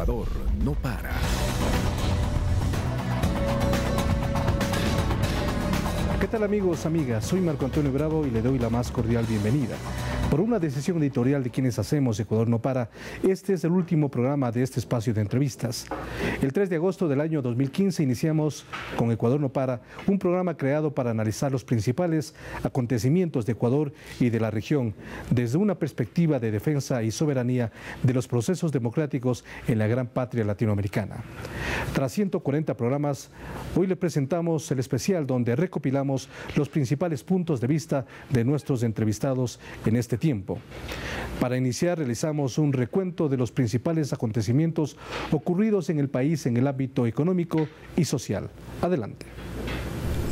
Ecuador no para. ¿Qué tal amigos, amigas? Soy Marco Antonio Bravo y le doy la más cordial bienvenida. Por una decisión editorial de quienes hacemos Ecuador no para, este es el último programa de este espacio de entrevistas. El 3 de agosto del año 2015 iniciamos con Ecuador no para, un programa creado para analizar los principales acontecimientos de Ecuador y de la región desde una perspectiva de defensa y soberanía de los procesos democráticos en la gran patria latinoamericana. Tras 140 programas, hoy le presentamos el especial donde recopilamos los principales puntos de vista de nuestros entrevistados en este tiempo. Para iniciar, realizamos un recuento de los principales acontecimientos ocurridos en el país en el ámbito económico y social. Adelante.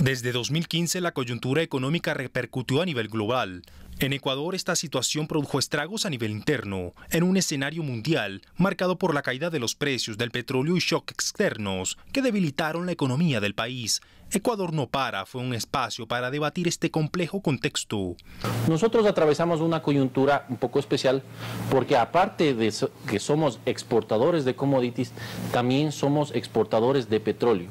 Desde 2015, la coyuntura económica repercutió a nivel global. En Ecuador, esta situación produjo estragos a nivel interno, en un escenario mundial marcado por la caída de los precios del petróleo y shocks externos que debilitaron la economía del país. Ecuador no para fue un espacio para debatir este complejo contexto. Nosotros atravesamos una coyuntura un poco especial porque aparte de que somos exportadores de commodities, también somos exportadores de petróleo.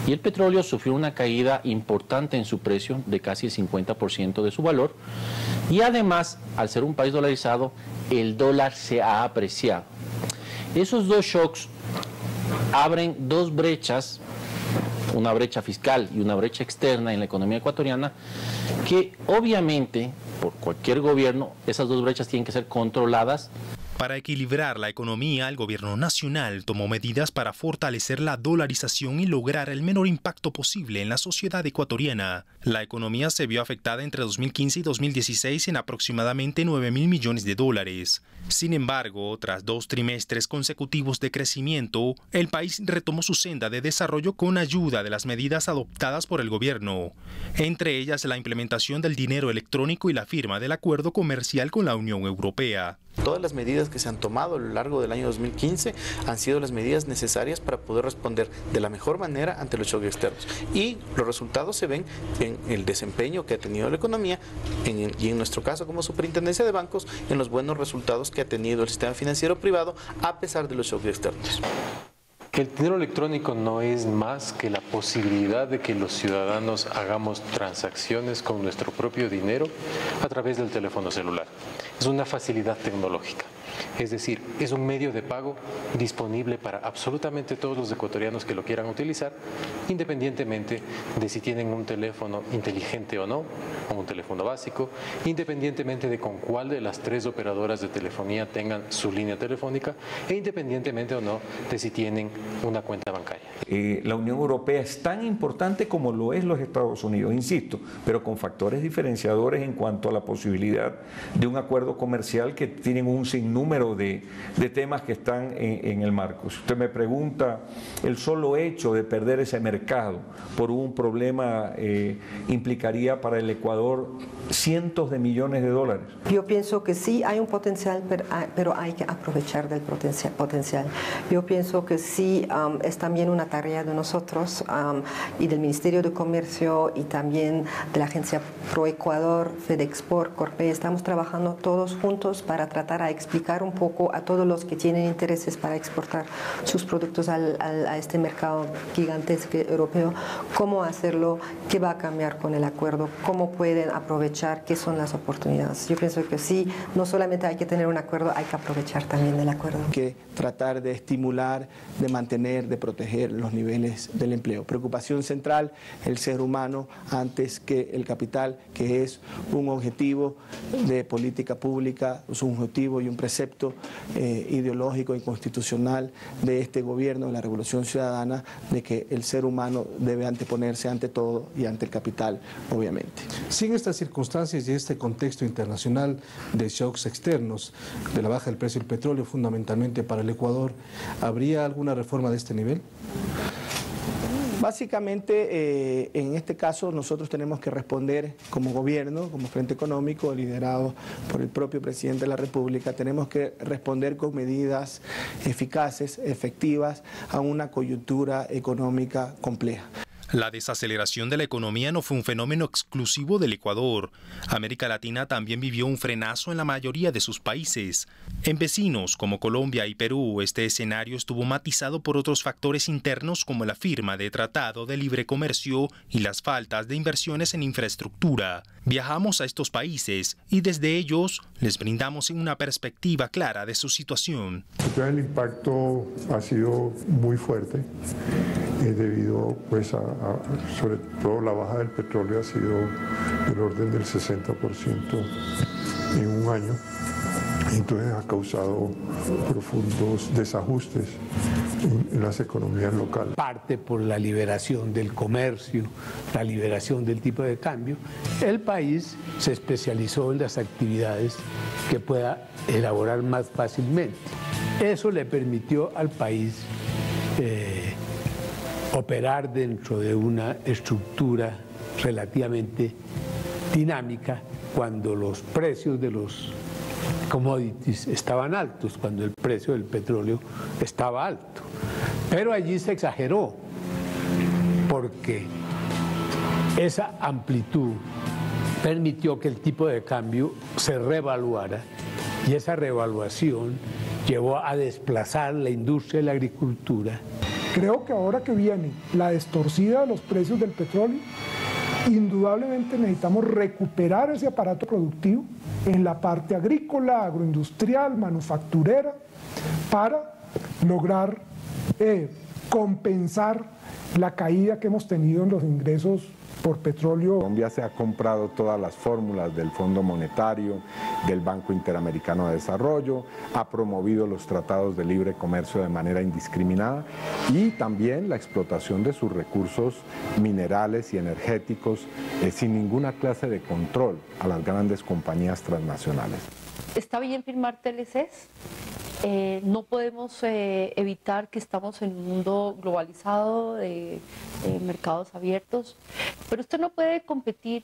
Y el petróleo sufrió una caída importante en su precio de casi el 50% de su valor. Y además, al ser un país dolarizado, el dólar se ha apreciado. Esos dos shocks abren dos brechas, una brecha fiscal y una brecha externa en la economía ecuatoriana, que obviamente, por cualquier gobierno, esas dos brechas tienen que ser controladas. Para equilibrar la economía, el gobierno nacional tomó medidas para fortalecer la dolarización y lograr el menor impacto posible en la sociedad ecuatoriana. La economía se vio afectada entre 2015 y 2016 en aproximadamente 9.000 millones de dólares. Sin embargo, tras 2 trimestres consecutivos de crecimiento, el país retomó su senda de desarrollo con ayuda de las medidas adoptadas por el gobierno, entre ellas la implementación del dinero electrónico y la firma del acuerdo comercial con la Unión Europea. Todas las medidas que se han tomado a lo largo del año 2015 han sido las medidas necesarias para poder responder de la mejor manera ante los shocks externos. Y los resultados se ven en el desempeño que ha tenido la economía y en nuestro caso como Superintendencia de Bancos, en los buenos resultados que ha tenido el sistema financiero privado a pesar de los shocks externos. Que el dinero electrónico no es más que la posibilidad de que los ciudadanos hagamos transacciones con nuestro propio dinero a través del teléfono celular. Es una facilidad tecnológica. Es decir, es un medio de pago disponible para absolutamente todos los ecuatorianos que lo quieran utilizar, independientemente de si tienen un teléfono inteligente o no, o un teléfono básico, independientemente de con cuál de las 3 operadoras de telefonía tengan su línea telefónica, e independientemente o no de si tienen una cuenta bancaria. La Unión Europea es tan importante como lo es los Estados Unidos, insisto, pero con factores diferenciadores en cuanto a la posibilidad de un acuerdo comercial que tienen un sinnúmero de temas que están en el marco. Si usted me pregunta, el solo hecho de perder ese mercado por un problema implicaría para el Ecuador cientos de millones de dólares. Yo pienso que sí hay un potencial, pero hay que aprovechar del potencial. Yo pienso que sí es también una tarea de nosotros y del Ministerio de Comercio y también de la agencia ProEcuador, FedExport, Corpey. Estamos trabajando todos juntos para tratar de explicar un poco a todos los que tienen intereses para exportar sus productos a este mercado gigantesco europeo, cómo hacerlo, qué va a cambiar con el acuerdo, cómo pueden aprovechar, qué son las oportunidades. Yo pienso que sí, no solamente hay que tener un acuerdo, hay que aprovechar también el acuerdo. Que tratar de estimular, de mantener, de proteger los niveles del empleo. Preocupación central, el ser humano antes que el capital, que es un objetivo de política pública, es un objetivo y un precepto ideológico y constitucional de este gobierno, de la Revolución Ciudadana, de que el ser humano debe anteponerse ante todo y ante el capital, obviamente. Sin estas circunstancias y este contexto internacional de shocks externos, de la baja del precio del petróleo fundamentalmente para el Ecuador, ¿habría alguna reforma de este nivel? Básicamente, en este caso, nosotros tenemos que responder como gobierno, como Frente Económico, liderado por el propio presidente de la República, tenemos que responder con medidas eficaces, efectivas, a una coyuntura económica compleja. La desaceleración de la economía no fue un fenómeno exclusivo del Ecuador. América Latina también vivió un frenazo en la mayoría de sus países. En vecinos como Colombia y Perú, este escenario estuvo matizado por otros factores internos como la firma de Tratado de Libre Comercio y las faltas de inversiones en infraestructura. Viajamos a estos países y desde ellos les brindamos una perspectiva clara de su situación. El impacto ha sido muy fuerte. Debido pues sobre todo la baja del petróleo ha sido del orden del 60% en un año, entonces ha causado profundos desajustes en las economías locales. Parte por la liberación del comercio, la liberación del tipo de cambio, el país se especializó en las actividades que pueda elaborar más fácilmente. Eso le permitió al país operar dentro de una estructura relativamente dinámica cuando los precios de los commodities estaban altos, cuando el precio del petróleo estaba alto. Pero allí se exageró porque esa amplitud permitió que el tipo de cambio se revaluara y esa revaluación llevó a desplazar la industria y la agricultura. Creo que ahora que viene la destorcida de los precios del petróleo, indudablemente necesitamos recuperar ese aparato productivo en la parte agrícola, agroindustrial, manufacturera, para lograr compensar la caída que hemos tenido en los ingresos por petróleo. Colombia se ha comprado todas las fórmulas del Fondo Monetario, del Banco Interamericano de Desarrollo, ha promovido los tratados de libre comercio de manera indiscriminada y también la explotación de sus recursos minerales y energéticos sin ninguna clase de control a las grandes compañías transnacionales. ¿Está bien firmar TLCs? No podemos evitar que estamos en un mundo globalizado de mercados abiertos, pero usted no puede competir.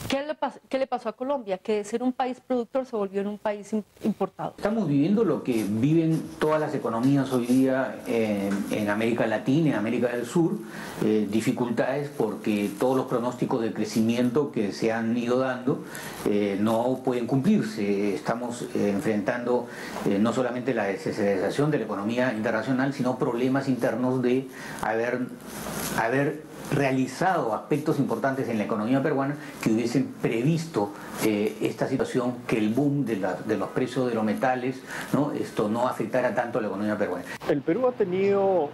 ¿Qué le pasó a Colombia? Que de ser un país productor se volvió en un país importado. Estamos viviendo lo que viven todas las economías hoy día en América Latina, en América del Sur, dificultades porque todos los pronósticos de crecimiento que se han ido dando no pueden cumplirse. Estamos enfrentando no solamente la desaceleración de la economía internacional, sino problemas internos de haber realizado aspectos importantes en la economía peruana que hubiesen previsto esta situación, que el boom de los precios de los metales, ¿no? Esto no afectara tanto a la economía peruana. El Perú ha tenido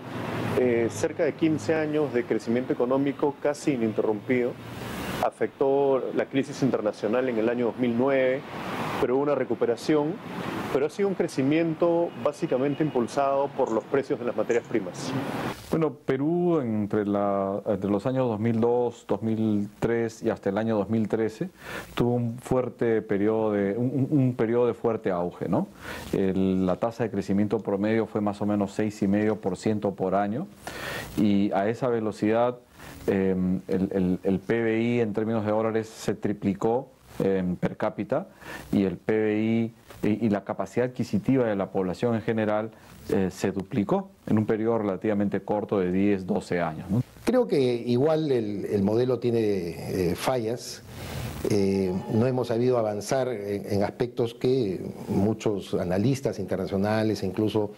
cerca de 15 años de crecimiento económico casi ininterrumpido. Afectó la crisis internacional en el año 2009, pero hubo una recuperación, pero ha sido un crecimiento básicamente impulsado por los precios de las materias primas. Bueno, Perú entre los años 2002, 2003 y hasta el año 2013 tuvo un fuerte periodo un periodo de fuerte auge, ¿no? La tasa de crecimiento promedio fue más o menos 6,5% por año y a esa velocidad el PBI en términos de dólares se triplicó per cápita y el PBI y la capacidad adquisitiva de la población en general se duplicó en un periodo relativamente corto de 10, 12 años, ¿no? Creo que igual el modelo tiene fallas. No hemos sabido avanzar en aspectos que muchos analistas internacionales e incluso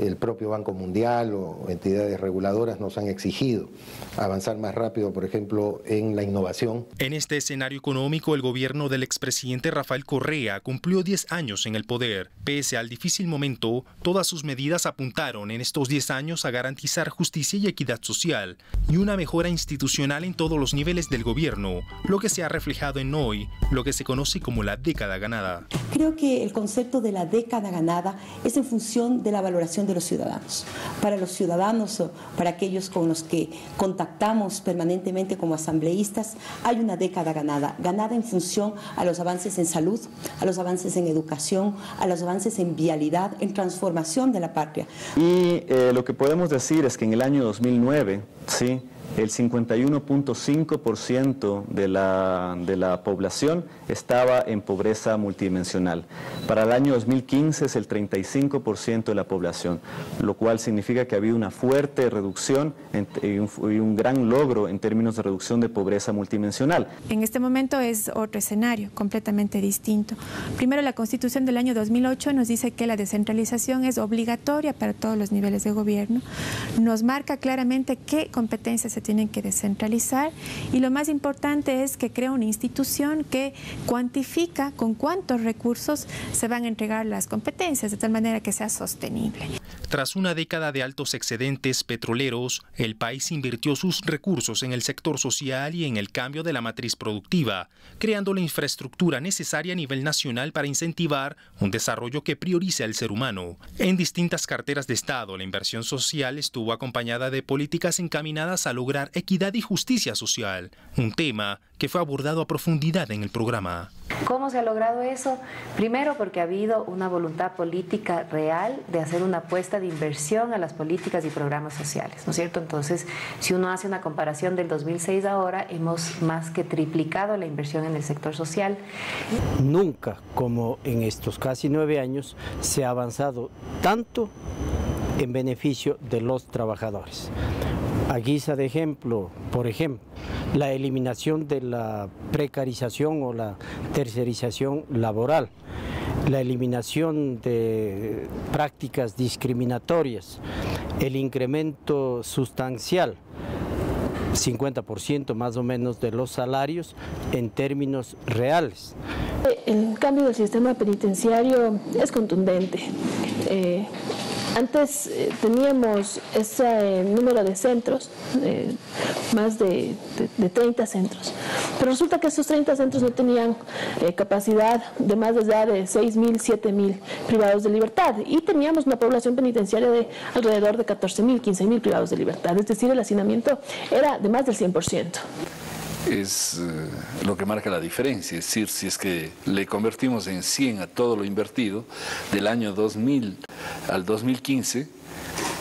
el propio Banco Mundial o entidades reguladoras nos han exigido avanzar más rápido, por ejemplo, en la innovación. En este escenario económico, el gobierno del expresidente Rafael Correa cumplió 10 años en el poder. Pese al difícil momento, todas sus medidas apuntaron en estos 10 años a garantizar justicia y equidad social y una mejora institucional en todos los niveles del gobierno, lo que se ha reflejado en hoy, lo que se conoce como la década ganada. Creo que el concepto de la década ganada es en función de la valoración de los ciudadanos. Para los ciudadanos, para aquellos con los que contactamos permanentemente como asambleístas, hay una década ganada, ganada en función a los avances en salud, a los avances en educación, a los avances en vialidad, en transformación de la patria. Y lo que podemos decir es que en el año 2009, ¿sí?, el 51.5% de la población estaba en pobreza multidimensional. Para el año 2015 es el 35% de la población, lo cual significa que ha habido una fuerte reducción y un gran logro en términos de reducción de pobreza multidimensional. En este momento es otro escenario completamente distinto. Primero, la Constitución del año 2008 nos dice que la descentralización es obligatoria para todos los niveles de gobierno. Nos marca claramente qué competencias se tienen que descentralizar y lo más importante es que crea una institución que cuantifica con cuántos recursos se van a entregar las competencias de tal manera que sea sostenible. Tras una década de altos excedentes petroleros, el país invirtió sus recursos en el sector social y en el cambio de la matriz productiva, creando la infraestructura necesaria a nivel nacional para incentivar un desarrollo que priorice al ser humano. En distintas carteras de Estado, la inversión social estuvo acompañada de políticas encaminadas a lograr equidad y justicia social, un tema que fue abordado a profundidad en el programa. ¿Cómo se ha logrado eso? Primero, porque ha habido una voluntad política real de hacer una apuesta de inversión a las políticas y programas sociales, ¿no es cierto? Entonces, si uno hace una comparación del 2006 a ahora, hemos más que triplicado la inversión en el sector social. Nunca, como en estos casi 9 años, se ha avanzado tanto en beneficio de los trabajadores. A guisa de ejemplo, por ejemplo, la eliminación de la precarización o la tercerización laboral, la eliminación de prácticas discriminatorias, el incremento sustancial, 50% más o menos de los salarios en términos reales. El cambio del sistema penitenciario es contundente. Antes teníamos ese número de centros, más de 30 centros, pero resulta que esos 30 centros no tenían capacidad de más allá de 6.000, 7.000 privados de libertad y teníamos una población penitenciaria de alrededor de 14.000, 15.000 privados de libertad, es decir, el hacinamiento era de más del 100%. Es lo que marca la diferencia, es decir, si es que le convertimos en 100 a todo lo invertido, del año 2000 al 2015,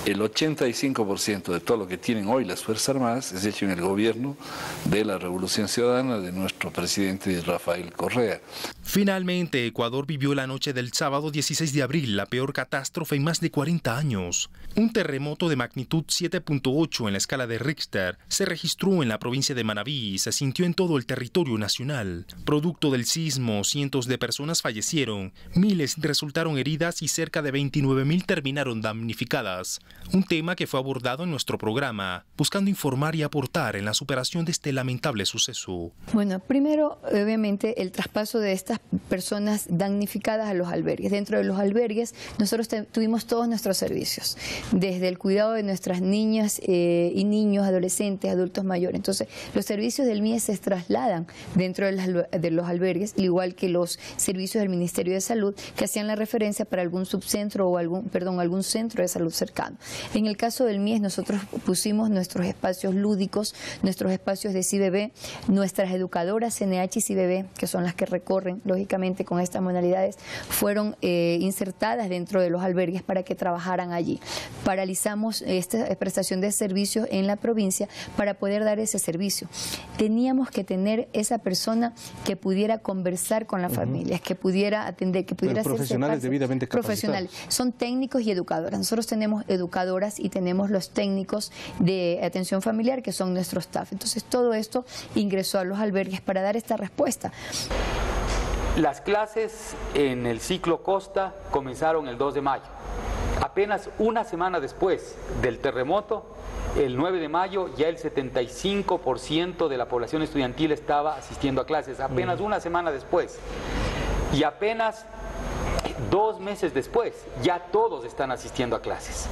el 85% de todo lo que tienen hoy las Fuerzas Armadas es hecho en el gobierno de la Revolución Ciudadana de nuestro presidente Rafael Correa. Finalmente, Ecuador vivió la noche del sábado 16 de abril la peor catástrofe en más de 40 años. Un terremoto de magnitud 7.8 en la escala de Richter se registró en la provincia de Manabí y se sintió en todo el territorio nacional. Producto del sismo, cientos de personas fallecieron, miles resultaron heridas y cerca de 29.000 terminaron damnificadas. Un tema que fue abordado en nuestro programa, buscando informar y aportar en la superación de este lamentable suceso. Bueno, primero, obviamente, el traspaso de estas personas damnificadas a los albergues. Dentro de los albergues, nosotros tuvimos todos nuestros servicios, desde el cuidado de nuestras niñas y niños, adolescentes, adultos mayores. Entonces, los servicios del MIES se trasladan dentro de los albergues, al igual que los servicios del Ministerio de Salud, que hacían la referencia para algún subcentro o algún centro de salud cercano. En el caso del MIES, nosotros pusimos nuestros espacios lúdicos, nuestros espacios de CIBB, nuestras educadoras CNH y CIBB, que son las que recorren, lógicamente, con estas modalidades, fueron insertadas dentro de los albergues para que trabajaran allí. Paralizamos esta prestación de servicios en la provincia para poder dar ese servicio. Teníamos que tener esa persona que pudiera conversar con las familias, que pudiera atender, que pudiera hacer profesionales debidamente capacitados. Profesionales, son técnicos y educadoras. Nosotros tenemos educadoras y tenemos los técnicos de atención familiar que son nuestro staff. Entonces todo esto ingresó a los albergues para dar esta respuesta. Las clases en el ciclo Costa comenzaron el 2 de mayo. Apenas una semana después del terremoto, el 9 de mayo, ya el 75% de la población estudiantil estaba asistiendo a clases. Apenas una semana después. Y apenas 2 meses después, ya todos están asistiendo a clases.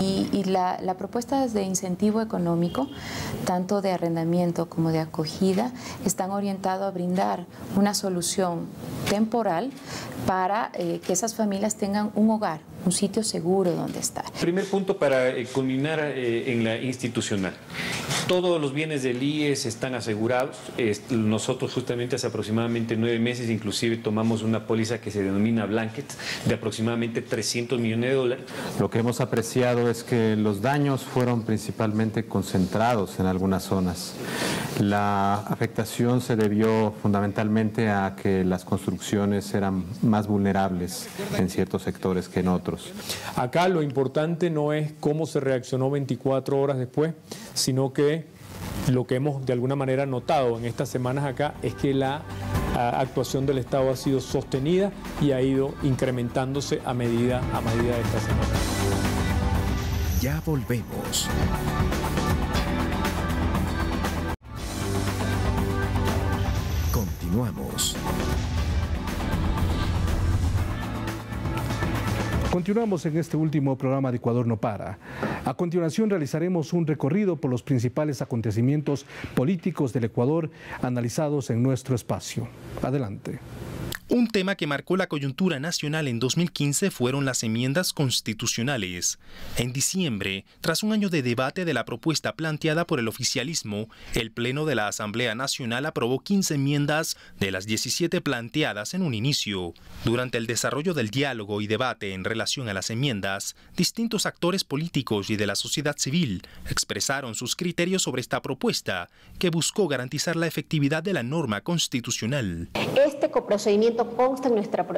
Y la propuesta de incentivo económico, tanto de arrendamiento como de acogida, están orientados a brindar una solución temporal para que esas familias tengan un hogar, un sitio seguro donde estar. Primer punto para culminar en la institucional. Todos los bienes del IES están asegurados. Nosotros justamente hace aproximadamente 9 meses inclusive tomamos una póliza que se denomina Blanket de aproximadamente 300 millones de dólares. Lo que hemos apreciado es que los daños fueron principalmente concentrados en algunas zonas. La afectación se debió fundamentalmente a que las construcciones eran más vulnerables en ciertos sectores que en otros. Acá lo importante no es cómo se reaccionó 24 horas después, sino que lo que hemos de alguna manera notado en estas semanas acá es que la actuación del Estado ha sido sostenida y ha ido incrementándose a medida de esta semana. Ya volvemos. Continuamos. Continuamos en este último programa de Ecuador no para. A continuación realizaremos un recorrido por los principales acontecimientos políticos del Ecuador analizados en nuestro espacio. Adelante. Un tema que marcó la coyuntura nacional en 2015 fueron las enmiendas constitucionales. En diciembre, tras un año de debate de la propuesta planteada por el oficialismo, el Pleno de la Asamblea Nacional aprobó 15 enmiendas de las 17 planteadas en un inicio. Durante el desarrollo del diálogo y debate en relación a las enmiendas, distintos actores políticos y de la sociedad civil expresaron sus criterios sobre esta propuesta, que buscó garantizar la efectividad de la norma constitucional. Este coprocedimiento consta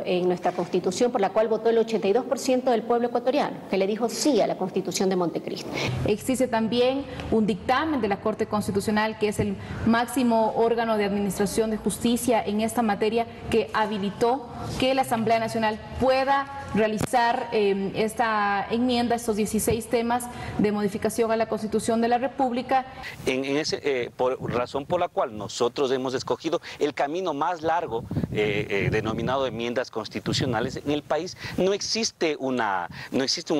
en nuestra Constitución, por la cual votó el 82% del pueblo ecuatoriano, que le dijo sí a la Constitución de Montecristo. Existe también un dictamen de la Corte Constitucional, que es el máximo órgano de administración de justicia en esta materia, que habilitó que la Asamblea Nacional pueda realizar esta enmienda, estos 16 temas de modificación a la Constitución de la República. Razón por la cual nosotros hemos escogido el camino más largo, denominado enmiendas constitucionales. En el país no existe un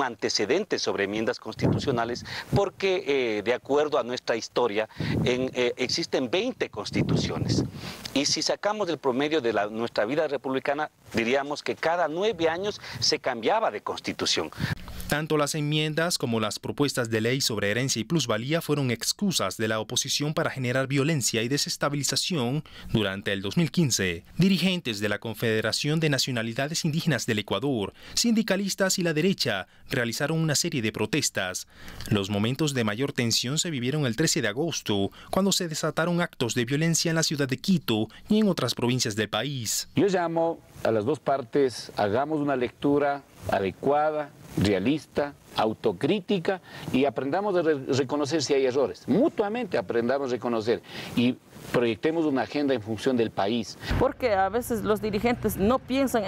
antecedente sobre enmiendas constitucionales porque, de acuerdo a nuestra historia, existen 20 constituciones. Y si sacamos el promedio de nuestra vida republicana, diríamos que cada 9 años se cambiaba de constitución. Tanto las enmiendas como las propuestas de ley sobre herencia y plusvalía fueron excusas de la oposición para generar violencia y desestabilización durante el 2015. Dirigentes de la Confederación de Nacionalidades Indígenas del Ecuador, sindicalistas y la derecha realizaron una serie de protestas. Los momentos de mayor tensión se vivieron el 13 de agosto, cuando se desataron actos de violencia en la ciudad de Quito y en otras provincias del país. Yo llamo a las dos partes, hagamos una lectura adecuada, realista, autocrítica y aprendamos a reconocer si hay errores. Mutuamente aprendamos a reconocer y proyectemos una agenda en función del país. Porque a veces los dirigentes no piensan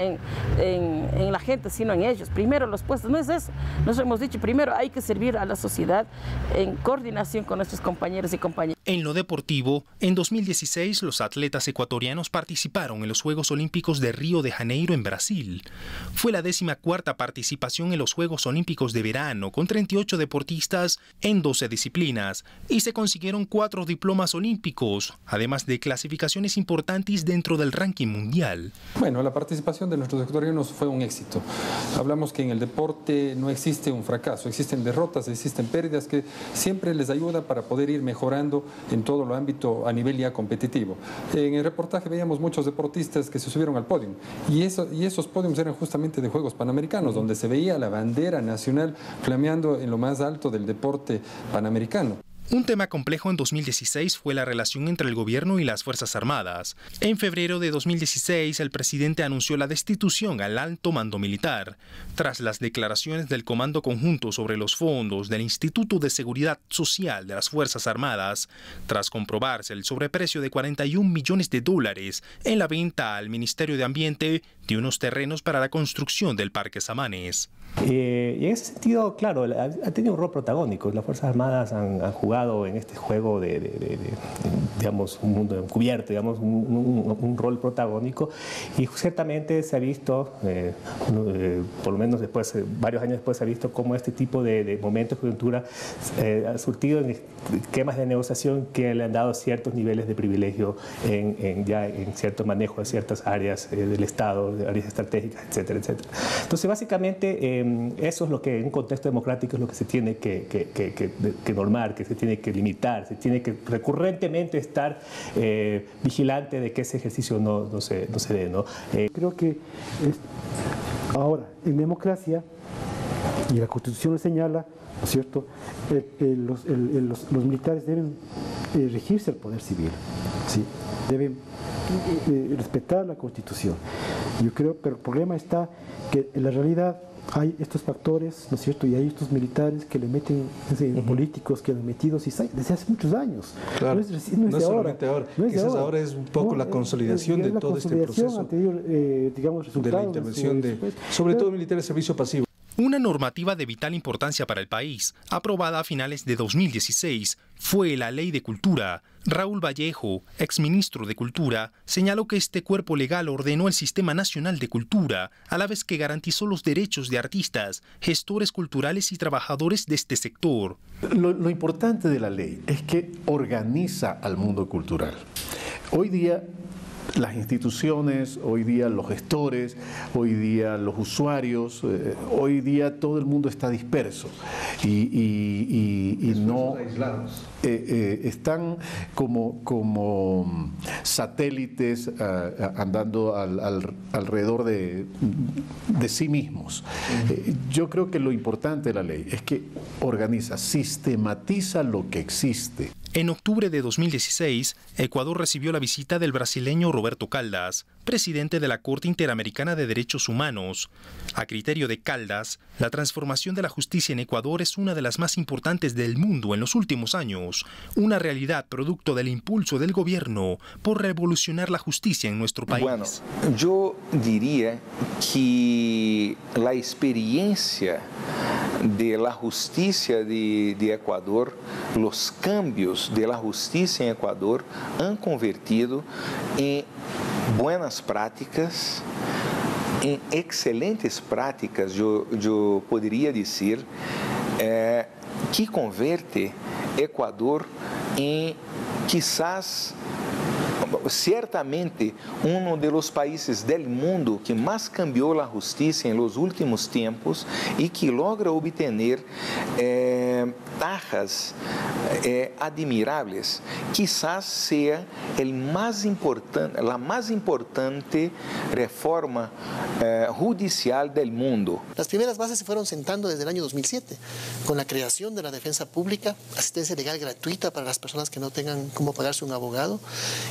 en la gente, sino en ellos. Primero los puestos, no es eso. Nosotros hemos dicho, primero hay que servir a la sociedad en coordinación con nuestros compañeros y compañeras. En lo deportivo, en 2016 los atletas ecuatorianos participaron en los Juegos Olímpicos de Río de Janeiro en Brasil. Fue la 14ª participación en los Juegos Olímpicos de verano, con 38 deportistas en 12 disciplinas, y se consiguieron 4 diplomas olímpicos, además de clasificaciones importantes dentro del ranking mundial. Bueno, la participación de nuestros ecuatorianos fue un éxito. Hablamos que en el deporte no existe un fracaso, existen derrotas, existen pérdidas que siempre les ayuda para poder ir mejorando en todo el ámbito a nivel ya competitivo. En el reportaje veíamos muchos deportistas que se subieron al podio y esos podios eran justamente de Juegos Panamericanos, donde se veía la bandera nacional flameando en lo más alto del deporte panamericano. Un tema complejo en 2016 fue la relación entre el gobierno y las Fuerzas Armadas. En febrero de 2016, el presidente anunció la destitución al alto mando militar, tras las declaraciones del Comando Conjunto sobre los fondos del Instituto de Seguridad Social de las Fuerzas Armadas, tras comprobarse el sobreprecio de $41 millones en la venta al Ministerio de Ambiente de unos terrenos para la construcción del Parque Samanes. Y en ese sentido, claro, ha tenido un rol protagónico. Las Fuerzas Armadas han jugado en este juego digamos, un mundo encubierto, digamos, un rol protagónico, y ciertamente se ha visto, por lo menos después, varios años después, se ha visto cómo este tipo de momentos de coyuntura ha surtido en esquemas de negociación que le han dado ciertos niveles de privilegio ya en cierto manejo de ciertas áreas del Estado, áreas estratégicas, etcétera, etcétera. Entonces, básicamente, eso es lo que en un contexto democrático es lo que se tiene que normar, que se tiene que limitar, se tiene que recurrentemente estar vigilante de que ese ejercicio no se dé, ¿no? Creo que ahora, en democracia, y la Constitución lo señala, ¿no es cierto?, los militares deben regirse al poder civil, ¿sí? Deben respetar la Constitución. Yo creo, pero el problema está que en la realidad hay estos factores, ¿no es cierto?, y hay estos militares que le meten, políticos que le han metido desde hace muchos años. Claro. No es solamente ahora. Quizás ahora es un poco la consolidación de todo este proceso digamos, de la intervención sobre todo militares de servicio pasivo. Una normativa de vital importancia para el país, aprobada a finales de 2016, fue la Ley de Cultura. Raúl Vallejo, exministro de Cultura, señaló que este cuerpo legal ordenó el Sistema Nacional de Cultura, a la vez que garantizó los derechos de artistas, gestores culturales y trabajadores de este sector. Lo importante de la ley es que organiza al mundo cultural. Hoy día, las instituciones, hoy día los gestores, hoy día los usuarios, hoy día todo el mundo está disperso y no están como satélites andando alrededor de sí mismos. Yo creo que lo importante de la ley es que organiza, sistematiza lo que existe. En octubre de 2016, Ecuador recibió la visita del brasileño Roberto Caldas, presidente de la Corte Interamericana de Derechos Humanos. A criterio de Caldas, la transformación de la justicia en Ecuador es una de las más importantes del mundo en los últimos años, una realidad producto del impulso del gobierno por revolucionar la justicia en nuestro país. Bueno, yo diría que la experiencia de la justicia de Ecuador, los cambios de la justicia en Ecuador han convertido en buenas prácticas, en excelentes prácticas, yo podría decir, que convierte Ecuador en quizás ciertamente uno de los países del mundo que más cambió la justicia en los últimos tiempos y que logra obtener tajas admirables. Quizás sea la más importante reforma judicial del mundo. Las primeras bases se fueron sentando desde el año 2007, con la creación de la defensa pública, asistencia legal gratuita para las personas que no tengan cómo pagarse un abogado.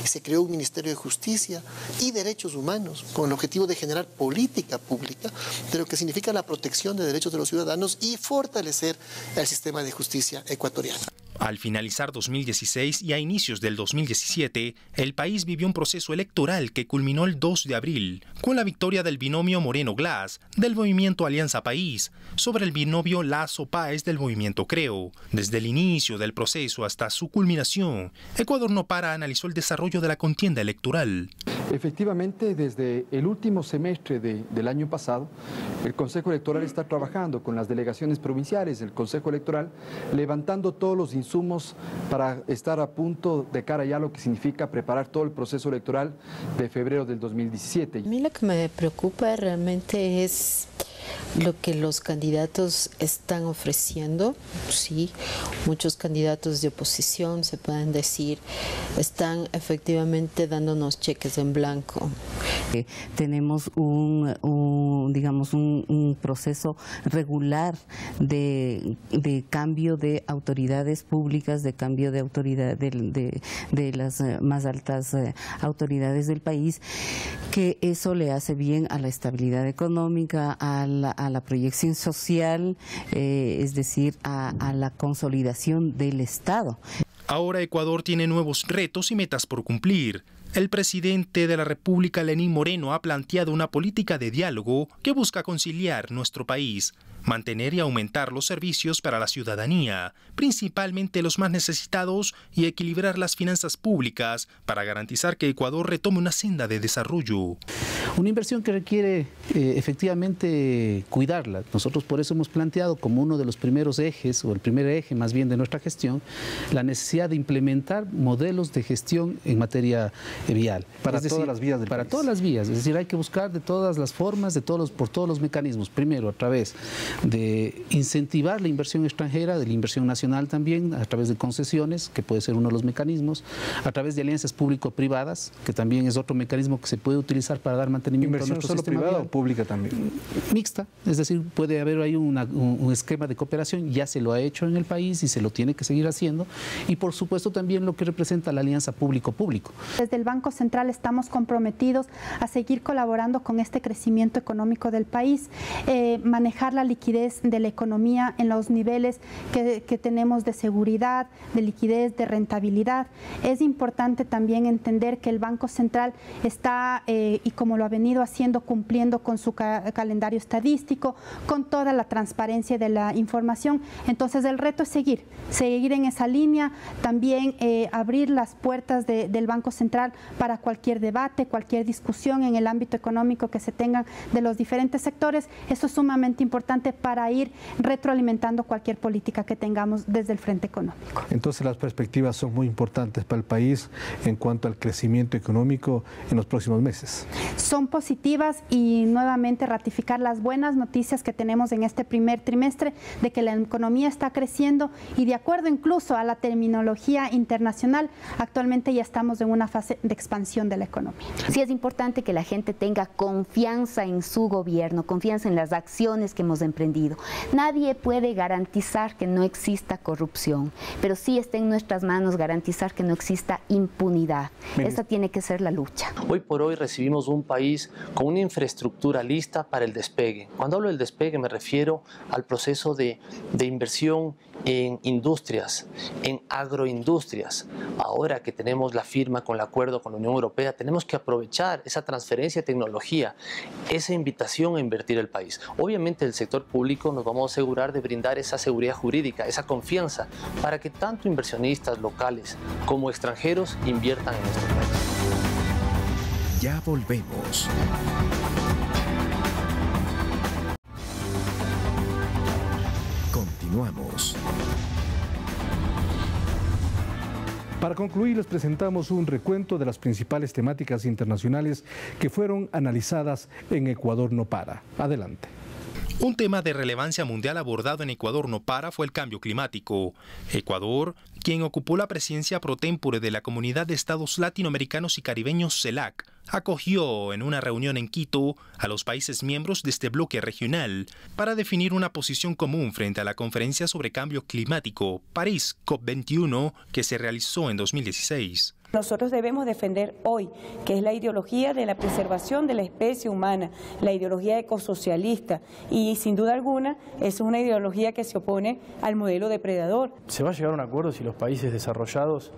Se creó un Ministerio de Justicia y Derechos Humanos con el objetivo de generar política pública de lo que significa la protección de derechos de los ciudadanos y fortalecer el sistema de justicia ecuatoriano. Al finalizar 2016 y a inicios del 2017, el país vivió un proceso electoral que culminó el 2 de abril, con la victoria del binomio Moreno-Glass del movimiento Alianza País sobre el binomio Lasso-Páez del movimiento Creo. Desde el inicio del proceso hasta su culminación, Ecuador No Para analizó el desarrollo de la contienda electoral. Efectivamente, desde el último semestre del año pasado, el Consejo Electoral está trabajando con las delegaciones provinciales del Consejo Electoral, levantando todos los insumos para estar a punto de cara ya a lo que significa preparar todo el proceso electoral de febrero del 2017. A mí lo que me preocupa realmente es lo que los candidatos están ofreciendo. Sí, muchos candidatos de oposición, se pueden decir, están efectivamente dándonos cheques en blanco. Tenemos un proceso regular de cambio de autoridades públicas, de cambio de autoridad de las más altas autoridades del país, que eso le hace bien a la estabilidad económica, a la proyección social, es decir, a la consolidación del Estado. Ahora Ecuador tiene nuevos retos y metas por cumplir. El presidente de la República, Lenín Moreno, ha planteado una política de diálogo que busca conciliar nuestro país, mantener y aumentar los servicios para la ciudadanía, principalmente los más necesitados, y equilibrar las finanzas públicas para garantizar que Ecuador retome una senda de desarrollo. Una inversión que requiere efectivamente cuidarla. Nosotros por eso hemos planteado como uno de los primeros ejes, o el primer eje más bien de nuestra gestión, la necesidad de implementar modelos de gestión en materia vial. Para todas las vías del país. Todas las vías, es decir, hay que buscar de todas las formas, por todos los mecanismos. Primero, a través de incentivar la inversión extranjera, de la inversión nacional también, a través de concesiones, que puede ser uno de los mecanismos, a través de alianzas público-privadas, que también es otro mecanismo que se puede utilizar para dar mantenimiento a nuestro sistema privada vial. o pública también? Mixta, es decir, puede haber ahí un esquema de cooperación, ya se lo ha hecho en el país y se lo tiene que seguir haciendo, y por supuesto también lo que representa la alianza público-público. Desde el Banco Central estamos comprometidos a seguir colaborando con este crecimiento económico del país, manejar la liquidez de la economía en los niveles que tenemos de seguridad, de liquidez, de rentabilidad. Es importante también entender que el Banco Central está, y como lo ha venido haciendo, cumpliendo con su calendario estadístico, con toda la transparencia de la información. Entonces el reto es seguir en esa línea, también abrir las puertas del Banco Central para cualquier debate, cualquier discusión en el ámbito económico que se tengan de los diferentes sectores. Esto es sumamente importante para ir retroalimentando cualquier política que tengamos desde el frente económico. Entonces las perspectivas son muy importantes para el país en cuanto al crecimiento económico en los próximos meses. Son positivas y nuevamente ratificar las buenas noticias que tenemos en este primer trimestre de que la economía está creciendo y de acuerdo incluso a la terminología internacional, actualmente ya estamos en una fase de expansión de la economía. Sí es importante que la gente tenga confianza en su gobierno, confianza en las acciones que hemos emprendido. Nadie puede garantizar que no exista corrupción, pero sí está en nuestras manos garantizar que no exista impunidad. Esa tiene que ser la lucha. Hoy por hoy recibimos un país con una infraestructura lista para el despegue. Cuando hablo del despegue me refiero al proceso de inversión en industrias, en agroindustrias. Ahora que tenemos la firma con el acuerdo con la Unión Europea, tenemos que aprovechar esa transferencia de tecnología, esa invitación a invertir el país. Obviamente el sector público nos vamos a asegurar de brindar esa seguridad jurídica, esa confianza, para que tanto inversionistas locales como extranjeros inviertan en nuestro país. Ya volvemos. Continuamos. Para concluir, les presentamos un recuento de las principales temáticas internacionales que fueron analizadas en Ecuador No Para. Adelante. Un tema de relevancia mundial abordado en Ecuador No Para fue el cambio climático. Ecuador, quien ocupó la presidencia pro tempore de la Comunidad de Estados Latinoamericanos y Caribeños CELAC, acogió en una reunión en Quito a los países miembros de este bloque regional para definir una posición común frente a la Conferencia sobre Cambio Climático, París COP21, que se realizó en 2016. Nosotros debemos defender hoy, que es la ideología de la preservación de la especie humana, la ideología ecosocialista, y sin duda alguna es una ideología que se opone al modelo depredador. Se va a llegar a un acuerdo si los países desarrollados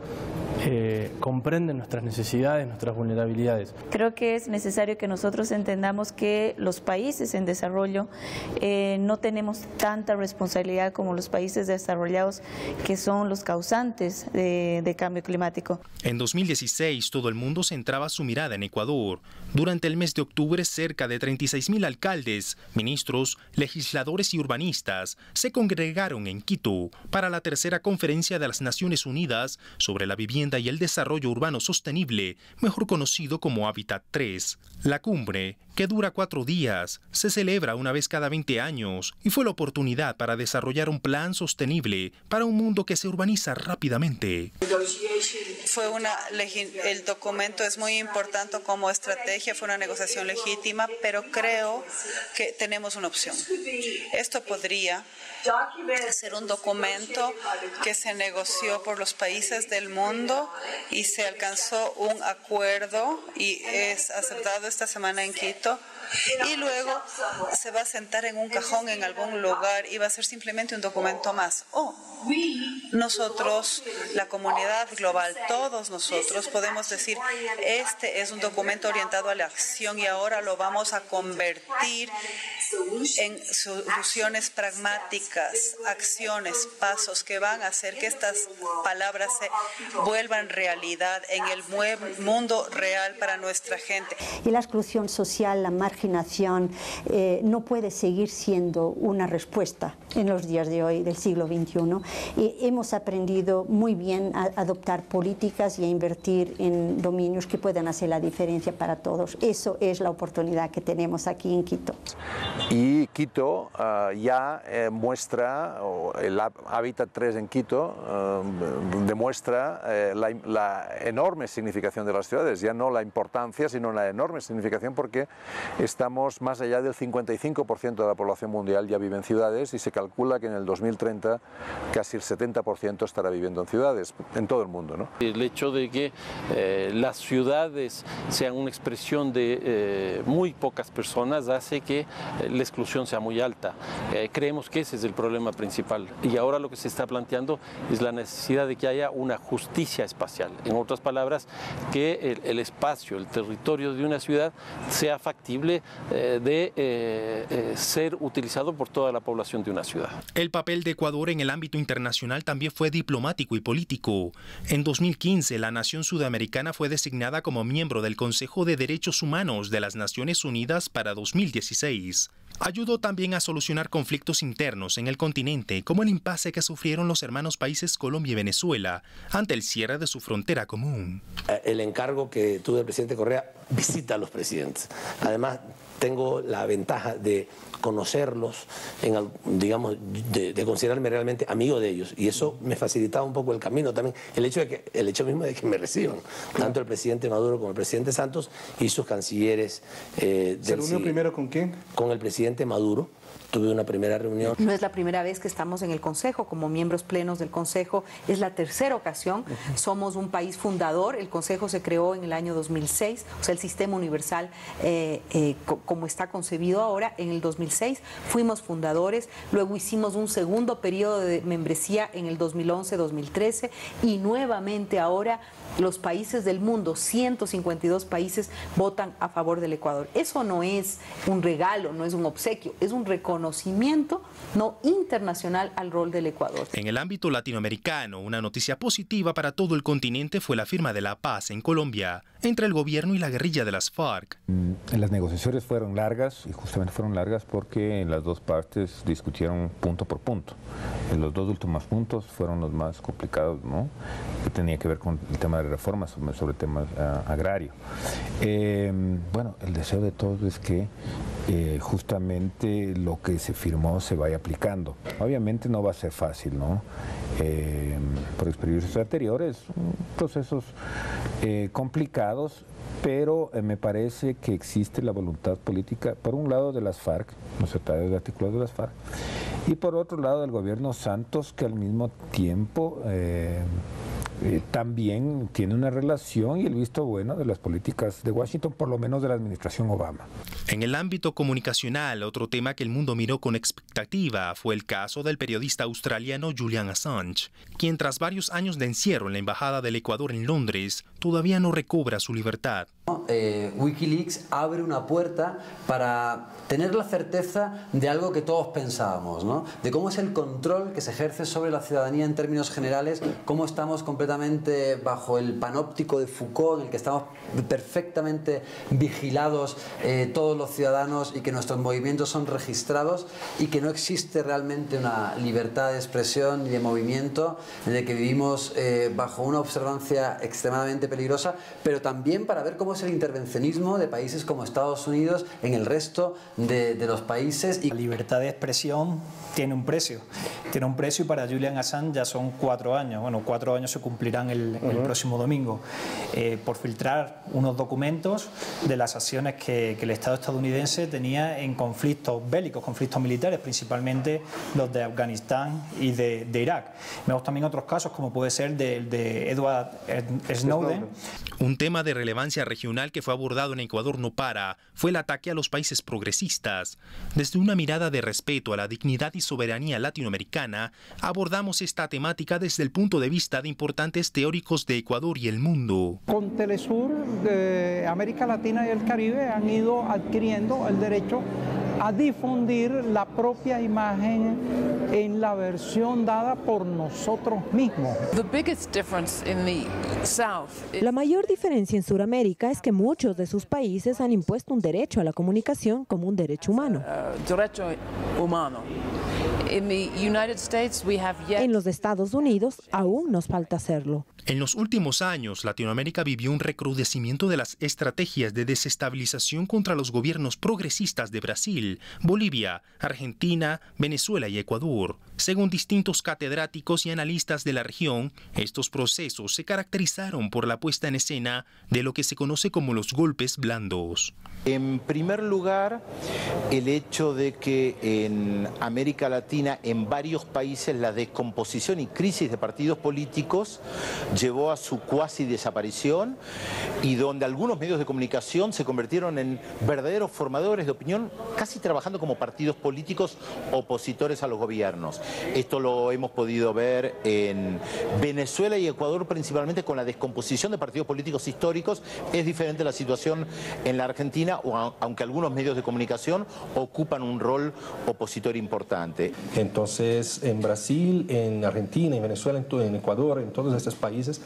comprenden nuestras necesidades, nuestras vulnerabilidades. Creo que es necesario que nosotros entendamos que los países en desarrollo no tenemos tanta responsabilidad como los países desarrollados, que son los causantes de cambio climático. En 2016, todo el mundo centraba su mirada en Ecuador. Durante el mes de octubre, cerca de 36.000 alcaldes, ministros, legisladores y urbanistas se congregaron en Quito para la tercera conferencia de las Naciones Unidas sobre la vivienda y el desarrollo urbano sostenible, mejor conocido como Hábitat 3. La cumbre, que dura 4 días, se celebra una vez cada 20 años y fue la oportunidad para desarrollar un plan sostenible para un mundo que se urbaniza rápidamente. El documento es muy importante como estrategia, fue una negociación legítima, pero creo que tenemos una opción. Esto podría ser un documento que se negoció por los países del mundo y se alcanzó un acuerdo y es aceptado esta semana en Quito. Y luego se va a sentar en un cajón en algún lugar y va a ser simplemente un documento más. Nosotros, la comunidad global, todos nosotros podemos decir, este es un documento orientado a la acción y ahora lo vamos a convertir en soluciones pragmáticas, acciones, pasos que van a hacer que estas palabras se vuelvan realidad en el mundo real para nuestra gente. Y la exclusión social social, la marginación, no puede seguir siendo una respuesta en los días de hoy del siglo XXI. Y hemos aprendido muy bien a adoptar políticas y a invertir en dominios que puedan hacer la diferencia para todos. Eso es la oportunidad que tenemos aquí en Quito. Y Quito ya muestra, o el Hábitat 3 en Quito demuestra la enorme significación de las ciudades, ya no la importancia, sino la enorme significación, porque estamos más allá del 55% de la población mundial ya vive en ciudades y se calcula que en el 2030 casi el 70% estará viviendo en ciudades, en todo el mundo, ¿no? El hecho de que las ciudades sean una expresión de muy pocas personas hace que la exclusión sea muy alta. Creemos que ese es el problema principal y ahora lo que se está planteando es la necesidad de que haya una justicia espacial. En otras palabras, que el espacio, el territorio de una ciudad sea factible de ser utilizado por toda la población de una ciudad. El papel de Ecuador en el ámbito internacional también fue diplomático y político. En 2015, la nación sudamericana fue designada como miembro del Consejo de Derechos Humanos de las Naciones Unidas para 2016. Ayudó también a solucionar conflictos internos en el continente, como el impasse que sufrieron los hermanos países Colombia y Venezuela ante el cierre de su frontera común. El encargo que tuve del presidente Correa visita a los presidentes. Además, tengo la ventaja de conocerlos, digamos, de considerarme realmente amigo de ellos, y eso me facilitaba un poco el camino también, el hecho mismo de que me reciban, tanto el presidente Maduro como el presidente Santos y sus cancilleres. ¿Se reunió primero con quién? Con el presidente Maduro. Tuve una primera reunión. No es la primera vez que estamos en el Consejo como miembros plenos del Consejo, es la tercera ocasión. Somos un país fundador, el Consejo se creó en el año 2006, o sea, el sistema universal como está concebido ahora, en el 2006 fuimos fundadores, luego hicimos un segundo periodo de membresía en el 2011-2013 y nuevamente ahora los países del mundo, 152 países, votan a favor del Ecuador. Eso no es un regalo, no es un obsequio, es un reconocimiento no internacional al rol del Ecuador. En el ámbito latinoamericano, una noticia positiva para todo el continente fue la firma de la paz en Colombia entre el gobierno y la guerrilla de las FARC. Las negociaciones fueron largas y justamente fueron largas porque las dos partes discutieron punto por punto. Los dos últimos puntos fueron los más complicados, ¿no? Que tenía que ver con el tema de reformas sobre temas agrarios. Bueno, el deseo de todos es que justamente lo que se firmó se vaya aplicando. Obviamente no va a ser fácil, ¿no? Por experiencias anteriores, procesos complicados, pero me parece que existe la voluntad política, por un lado de las FARC, los secretarios de articulados de las FARC, y por otro lado del gobierno Santos, que al mismo tiempo también tiene una relación y el visto bueno de las políticas de Washington, por lo menos de la administración Obama. En el ámbito comunicacional, otro tema que el mundo miró con expectativa fue el caso del periodista australiano Julian Assange, quien tras varios años de encierro en la Embajada del Ecuador en Londres, todavía no recobra su libertad. Wikileaks abre una puerta para tener la certeza de algo que todos pensábamos, ¿no? De cómo es el control que se ejerce sobre la ciudadanía en términos generales, cómo estamos completamente bajo el panóptico de Foucault, en el que estamos perfectamente vigilados todos los ciudadanos y que nuestros movimientos son registrados y que no existe realmente una libertad de expresión ni de movimiento, de que vivimos bajo una observancia extremadamente peligrosa, pero también para ver cómo es el intervencionismo de países como Estados Unidos en el resto de los países. La libertad de expresión tiene un precio y para Julian Assange ya son 4 años, bueno, 4 años se cumplirán el próximo domingo, por filtrar unos documentos de las acciones que el Estado estadounidense tenía en conflictos bélicos, conflictos militares, principalmente los de Afganistán y de Irak. Vemos también otros casos como puede ser de Edward Snowden. Un tema de relevancia regional que fue abordado en Ecuador no para fue el ataque a los países progresistas. Desde una mirada de respeto a la dignidad y soberanía latinoamericana, abordamos esta temática desde el punto de vista de importantes teóricos de Ecuador y el mundo. Con Telesur, América Latina y el Caribe han ido adquiriendo el derecho a difundir la propia imagen en la versión dada por nosotros mismos. La mayor diferencia en Sudamérica es que muchos de sus países han impuesto un derecho a la comunicación como un derecho humano. En los Estados Unidos aún nos falta hacerlo. En los últimos años, Latinoamérica vivió un recrudecimiento de las estrategias de desestabilización contra los gobiernos progresistas de Brasil, Bolivia, Argentina, Venezuela y Ecuador. Según distintos catedráticos y analistas de la región, estos procesos se caracterizaron por la puesta en escena de lo que se conoce como los golpes blandos. En primer lugar, el hecho de que en América Latina, en varios países, la descomposición y crisis de partidos políticos llevó a su cuasi desaparición y donde algunos medios de comunicación se convirtieron en verdaderos formadores de opinión, casi trabajando como partidos políticos opositores a los gobiernos. Esto lo hemos podido ver en Venezuela y Ecuador, principalmente con la descomposición de partidos políticos históricos. Es diferente la situación en la Argentina, aunque algunos medios de comunicación ocupan un rol opositor importante. Entonces, en Brasil, en Argentina, en Venezuela, en Ecuador, en todos estos países,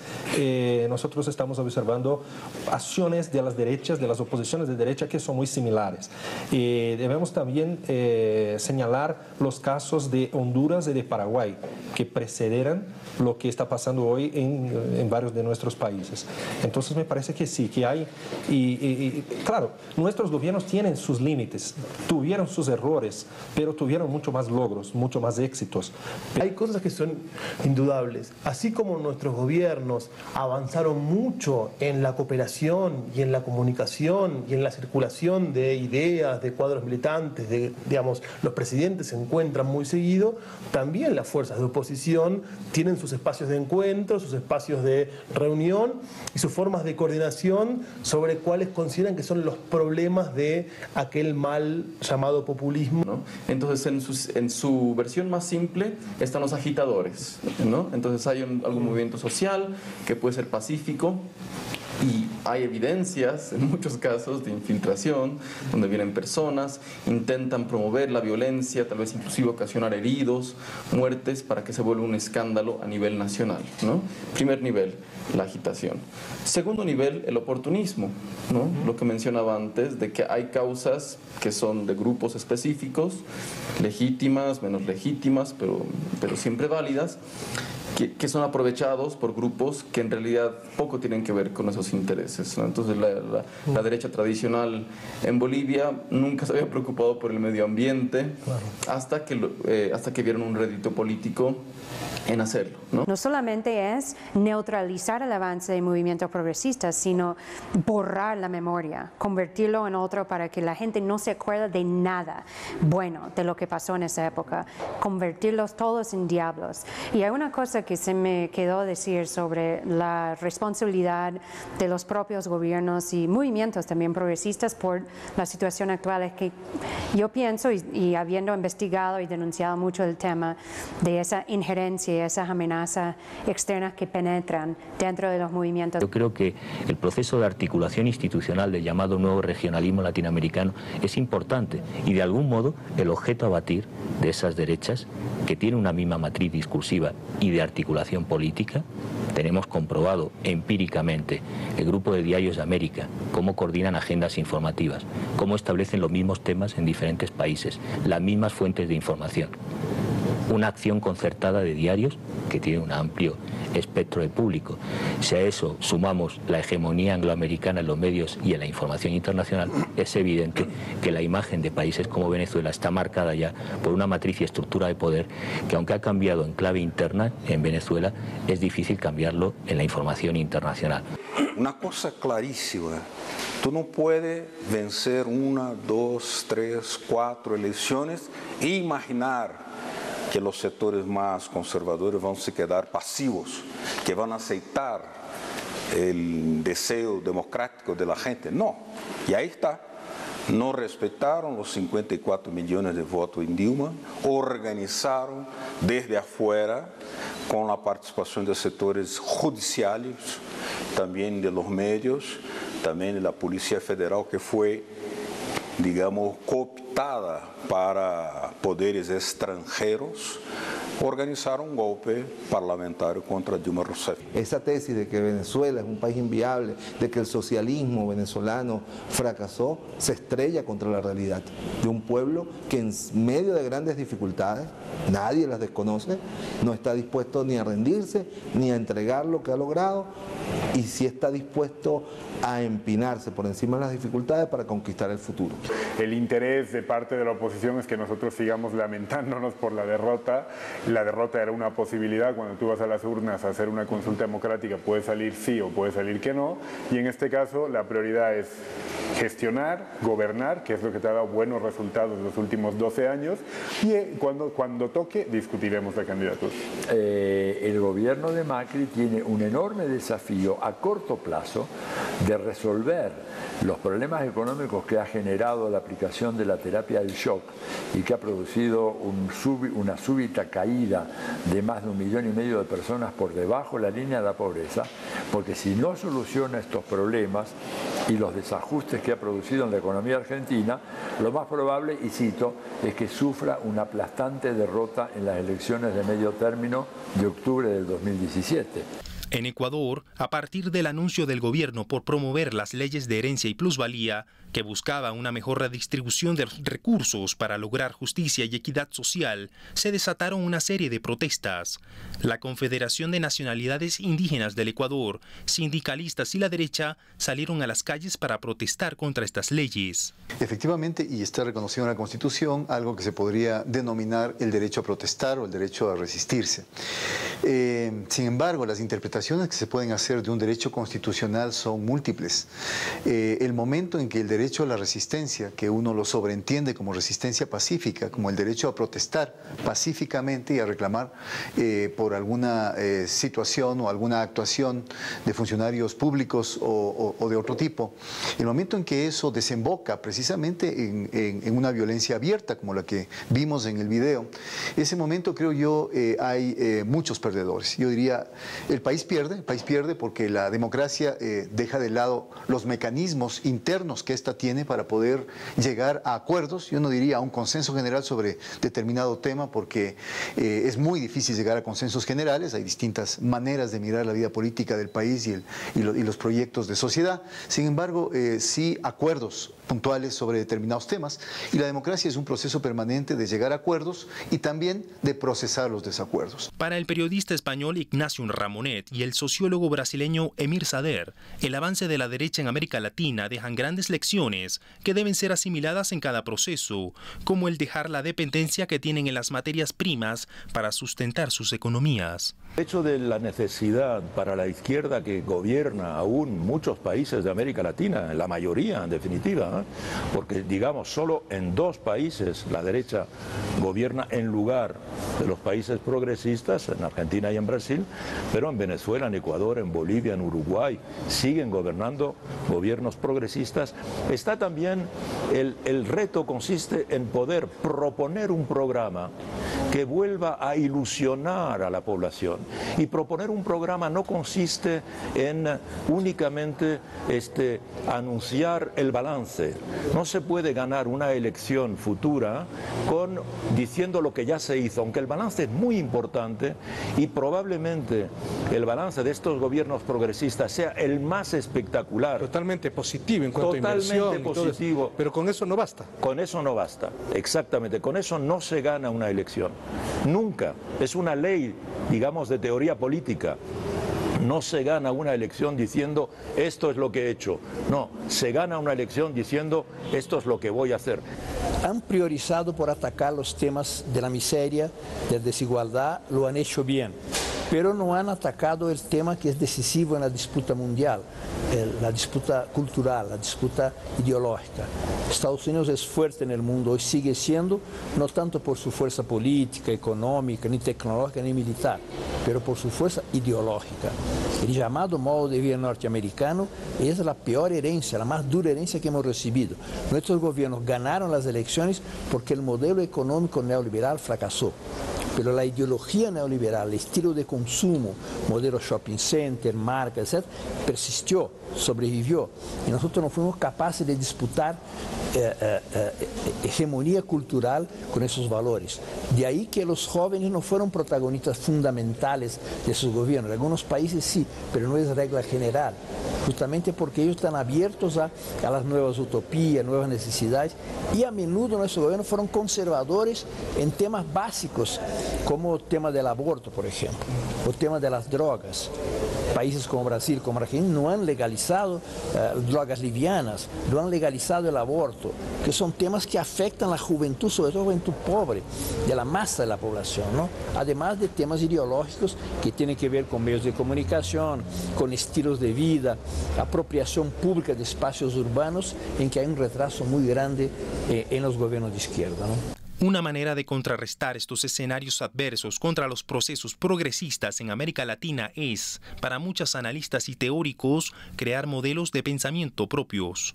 nosotros estamos observando acciones de las derechas, de las oposiciones de derecha que son muy similares. Debemos también señalar los casos de Honduras y de Paraguay, que precederan lo que está pasando hoy en varios de nuestros países. Entonces me parece que sí, que hay, y claro, nuestros gobiernos tienen sus límites, tuvieron sus errores, pero tuvieron mucho más logros, mucho más éxitos. Hay cosas que son indudables, así como nuestros gobiernos avanzaron mucho en la cooperación y en la comunicación y en la circulación de ideas, de cuadros militantes, digamos, los presidentes se encuentran muy seguido, también las fuerzas de oposición tienen sus espacios de encuentro, sus espacios de reunión y sus formas de coordinación sobre cuáles consideran que son los problemas de aquel mal llamado populismo, ¿no? Entonces, en su versión más simple están los agitadores, ¿no? Entonces hay algún movimiento social que puede ser pacífico, y hay evidencias en muchos casos de infiltración donde vienen personas, intentan promover la violencia, tal vez inclusive ocasionar heridos, muertes, para que se vuelva un escándalo a nivel nacional, ¿no? Primer nivel, la agitación. Segundo nivel, el oportunismo, ¿no? Lo que mencionaba antes, de que hay causas que son de grupos específicos, legítimas, menos legítimas, pero siempre válidas, que son aprovechados por grupos que en realidad poco tienen que ver con esos intereses, ¿no? Entonces la derecha tradicional en Bolivia nunca se había preocupado por el medio ambiente, hasta que vieron un rédito político en hacerlo, ¿no? No solamente es neutralizar el avance de movimientos progresistas, sino borrar la memoria, convertirlo en otro para que la gente no se acuerde de nada bueno de lo que pasó en esa época, convertirlos todos en diablos. Y hay una cosa que se me quedó decir sobre la responsabilidad de los propios gobiernos y movimientos también progresistas por la situación actual, es que yo pienso, y habiendo investigado y denunciado mucho el tema de esa injerencia, esas amenazas externas que penetran dentro de los movimientos. Yo creo que el proceso de articulación institucional del llamado nuevo regionalismo latinoamericano es importante y de algún modo el objeto a batir de esas derechas que tienen una misma matriz discursiva y de articulación política. Tenemos comprobado empíricamente el Grupo de Diarios de América, cómo coordinan agendas informativas, cómo establecen los mismos temas en diferentes países, las mismas fuentes de información. Una acción concertada de diarios que tiene un amplio espectro de público. Si a eso sumamos la hegemonía angloamericana en los medios y en la información internacional, es evidente que la imagen de países como Venezuela está marcada ya por una matriz y estructura de poder que, aunque ha cambiado en clave interna en Venezuela, es difícil cambiarlo en la información internacional. Una cosa clarísima, tú no puedes vencer 1, 2, 3, 4 elecciones e imaginar que los sectores más conservadores van a se quedar pasivos, que van a aceitar el deseo democrático de la gente. No, y ahí está. No respetaron los 54 millones de votos en Dilma, organizaron desde afuera, con la participación de sectores judiciales, también de los medios, también de la Policía Federal, que fue digamos, cooptada para poderes extranjeros, organizaron un golpe parlamentario contra Dilma Rousseff. Esa tesis de que Venezuela es un país inviable, de que el socialismo venezolano fracasó, se estrella contra la realidad de un pueblo que en medio de grandes dificultades, nadie las desconoce, no está dispuesto ni a rendirse, ni a entregar lo que ha logrado, y sí está dispuesto a empinarse por encima de las dificultades para conquistar el futuro. El interés de parte de la oposición es que nosotros sigamos lamentándonos por la derrota. La derrota era una posibilidad. Cuando tú vas a las urnas a hacer una consulta democrática puede salir sí o puede salir que no, y en este caso la prioridad es gestionar, gobernar, que es lo que te ha dado buenos resultados los últimos 12 años, y cuando toque discutiremos la candidatura. El gobierno de Macri tiene un enorme desafío a corto plazo de resolver los problemas económicos que ha generado la aplicación de la terapia del shock y que ha producido una súbita caída de más de 1,5 millones de personas por debajo de la línea de la pobreza, porque si no soluciona estos problemas y los desajustes que ha producido en la economía argentina, lo más probable, y cito, es que sufra una aplastante derrota en las elecciones de medio término de octubre del 2017. En Ecuador, a partir del anuncio del gobierno por promover las leyes de herencia y plusvalía, que buscaba una mejor redistribución de recursos para lograr justicia y equidad social, se desataron una serie de protestas. La Confederación de Nacionalidades Indígenas del Ecuador, sindicalistas y la derecha salieron a las calles para protestar contra estas leyes. Efectivamente, y está reconocido en la Constitución algo que se podría denominar el derecho a protestar o el derecho a resistirse. Sin embargo, las interpretaciones que se pueden hacer de un derecho constitucional son múltiples. El momento en que el derecho a la resistencia, que uno lo sobreentiende como resistencia pacífica, como el derecho a protestar pacíficamente y a reclamar por alguna situación o alguna actuación de funcionarios públicos o de otro tipo, el momento en que eso desemboca precisamente en una violencia abierta como la que vimos en el video, ese momento creo yo hay muchos perdedores. Yo diría, el país pierde porque la democracia deja de lado los mecanismos internos que ésta tiene para poder llegar a acuerdos, yo no diría a un consenso general sobre determinado tema, porque es muy difícil llegar a consensos generales, hay distintas maneras de mirar la vida política del país y los proyectos de sociedad. Sin embargo, sí acuerdos puntuales sobre determinados temas, y la democracia es un proceso permanente de llegar a acuerdos y también de procesar los desacuerdos. Para el periodista español Ignacio Ramonet y el sociólogo brasileño Emir Sader, el avance de la derecha en América Latina dejan grandes lecciones que deben ser asimiladas en cada proceso, como el dejar la dependencia que tienen en las materias primas para sustentar sus economías. El hecho de la necesidad para la izquierda que gobierna aún muchos países de América Latina, la mayoría en definitiva, porque digamos solo en 2 países la derecha gobierna en lugar de los países progresistas, en Argentina y en Brasil, pero en Venezuela, en Ecuador, en Bolivia, en Uruguay siguen gobernando gobiernos progresistas. Está también el reto consiste en poder proponer un programa que vuelva a ilusionar a la población. Y proponer un programa no consiste en únicamente anunciar el balance. No se puede ganar una elección futura diciendo lo que ya se hizo, aunque el balance es muy importante y probablemente el balance de estos gobiernos progresistas sea el más espectacular. Totalmente positivo en cuanto a inversión. Totalmente positivo. Pero con eso no basta. Con eso no basta, exactamente. Con eso no se gana una elección. Nunca. Es una ley, digamos, de teoría política. No se gana una elección diciendo esto es lo que he hecho. No, se gana una elección diciendo esto es lo que voy a hacer. Han priorizado por atacar los temas de la miseria, de la desigualdad, lo han hecho bien. Pero no han atacado el tema que es decisivo en la disputa mundial, la disputa cultural, la disputa ideológica. Estados Unidos es fuerte en el mundo, hoy sigue siendo, no tanto por su fuerza política, económica, ni tecnológica, ni militar, pero por su fuerza ideológica. El llamado modo de vida norteamericano es la peor herencia, la más dura herencia que hemos recibido. Nuestros gobiernos ganaron las elecciones porque el modelo económico neoliberal fracasó. pero la ideología neoliberal, el estilo de consumo, modelo shopping center, marcas, etc., persistió, sobrevivió, y nosotros no fuimos capaces de disputar hegemonía cultural con esos valores. De ahí que los jóvenes no fueron protagonistas fundamentales de sus gobiernos. En algunos países sí, pero no es regla general, justamente porque ellos están abiertos a las nuevas utopías, nuevas necesidades, y a menudo nuestros gobiernos fueron conservadores en temas básicos, como el tema del aborto, por ejemplo, o el tema de las drogas. Países como Brasil, como Argentina, no han legalizado drogas livianas, no han legalizado el aborto, que son temas que afectan a la juventud, sobre todo la juventud pobre, de la masa de la población, ¿no? Además de temas ideológicos que tienen que ver con medios de comunicación, con estilos de vida, apropiación pública de espacios urbanos, en que hay un retraso muy grande en los gobiernos de izquierda, ¿no? Una manera de contrarrestar estos escenarios adversos contra los procesos progresistas en América Latina es, para muchos analistas y teóricos, crear modelos de pensamiento propios.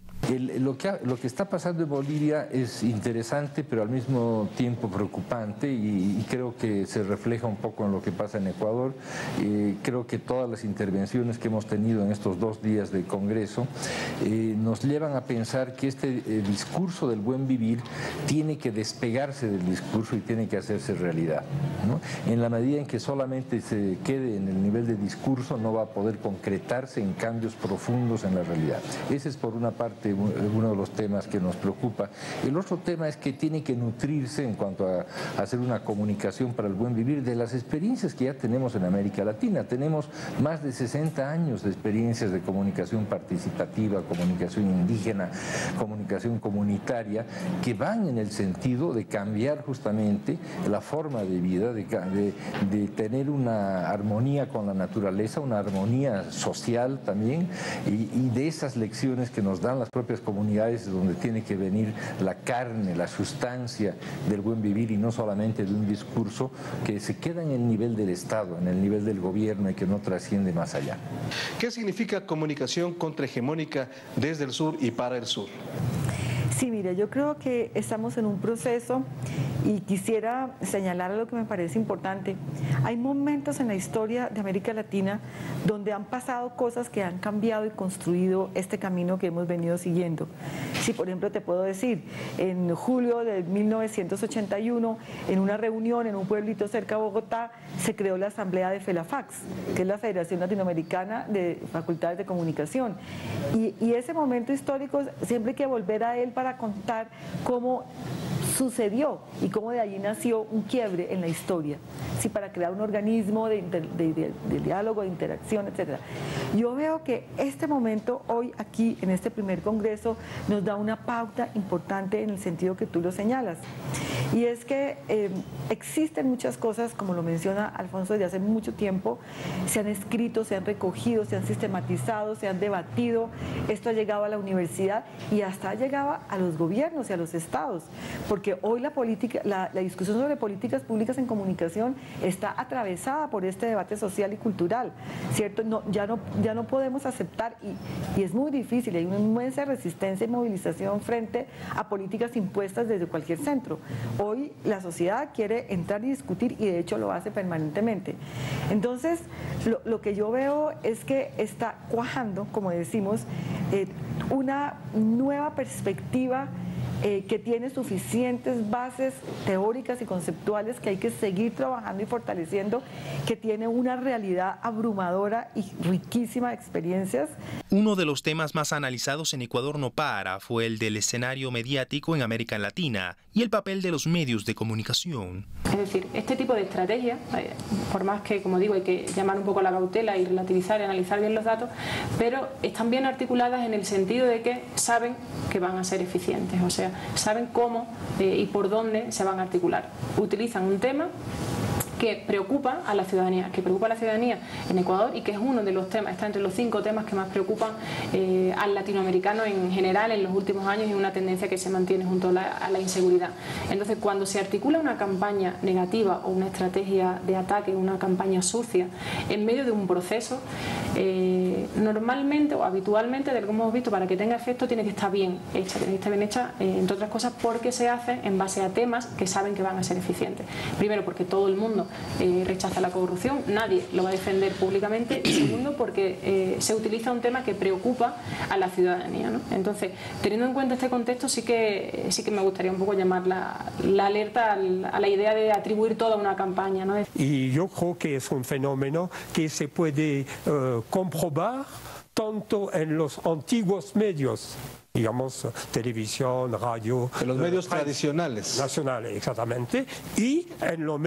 Lo que está pasando en Bolivia es interesante, pero al mismo tiempo preocupante, y creo que se refleja un poco en lo que pasa en Ecuador. Creo que todas las intervenciones que hemos tenido en estos 2 días de Congreso nos llevan a pensar que este discurso del buen vivir tiene que despegarse del discurso y tiene que hacerse realidad, ¿no? En la medida en que solamente se quede en el nivel de discurso, no va a poder concretarse en cambios profundos en la realidad. Ese es, por una parte, uno de los temas que nos preocupa. El otro tema es que tiene que nutrirse, en cuanto a hacer una comunicación para el buen vivir, de las experiencias que ya tenemos en América Latina. Tenemos más de 60 años de experiencias de comunicación participativa, comunicación indígena, comunicación comunitaria, que van en el sentido de cambiar justamente la forma de vida, de tener una armonía con la naturaleza, una armonía social también, y de esas lecciones que nos dan las propias comunidades, donde tiene que venir la carne, la sustancia del buen vivir, y no solamente de un discurso que se queda en el nivel del Estado, en el nivel del gobierno, y que no trasciende más allá. ¿Qué significa comunicación contrahegemónica desde el sur y para el sur? Sí, mira, yo creo que estamos en un proceso, y quisiera señalar algo que me parece importante. Hay momentos en la historia de América Latina donde han pasado cosas que han cambiado y construido este camino que hemos venido siguiendo. Sí, por ejemplo, te puedo decir, en julio de 1981, en una reunión en un pueblito cerca de Bogotá, se creó la asamblea de FELAFAX, que es la Federación Latinoamericana de Facultades de Comunicación. Y ese momento histórico siempre hay que volver a él para contar cómo sucedió y cómo de allí nació un quiebre en la historia, ¿sí? Para crear un organismo de diálogo, de interacción, etc. Yo veo que este momento, hoy aquí en este primer congreso, nos da una pauta importante en el sentido que tú lo señalas, y es que existen muchas cosas, como lo menciona Alfonso, desde hace mucho tiempo, se han escrito, se han recogido, se han sistematizado, se han debatido, esto ha llegado a la universidad y hasta ha llegado a los gobiernos y a los estados, porque hoy la discusión sobre políticas públicas en comunicación está atravesada por este debate social y cultural, ¿cierto? Ya no podemos aceptar, y es muy difícil, hay una inmensa resistencia y movilización frente a políticas impuestas desde cualquier centro. Hoy la sociedad quiere entrar y discutir, y de hecho lo hace permanentemente. Entonces, lo que yo veo es que está cuajando, como decimos, una nueva perspectiva que tiene suficientes bases teóricas y conceptuales que hay que seguir trabajando y fortaleciendo, que tiene una realidad abrumadora y riquísima de experiencias. Uno de los temas más analizados en Ecuador no para fue el del escenario mediático en América Latina y el papel de los medios de comunicación. Es decir, este tipo de estrategias, por más que, como digo, hay que llamar un poco a la cautela y relativizar y analizar bien los datos, pero están bien articuladas en el sentido de que saben que van a ser eficientes, o sea, saben cómo y por dónde se van a articular. Utilizan un tema que preocupa a la ciudadanía, en Ecuador, y que es uno de los temas, está entre los 5 temas que más preocupan al latinoamericano en general en los últimos años, y una tendencia que se mantiene junto a la inseguridad. Entonces, cuando se articula una campaña negativa o una estrategia de ataque, una campaña sucia, en medio de un proceso, normalmente o habitualmente, de lo que hemos visto, para que tenga efecto tiene que estar bien hecha, entre otras cosas porque se hace en base a temas que saben que van a ser eficientes. Primero, porque todo el mundo rechaza la corrupción, nadie lo va a defender públicamente, y segundo, porque se utiliza un tema que preocupa a la ciudadanía, ¿no? Entonces, teniendo en cuenta este contexto, sí que me gustaría un poco llamar la alerta a la idea de atribuir toda una campaña, ¿no? Y yo creo que es un fenómeno que se puede comprobar tanto en los antiguos medios, digamos, televisión, radio. En los medios tradicionales. Nacionales, exactamente. Y en los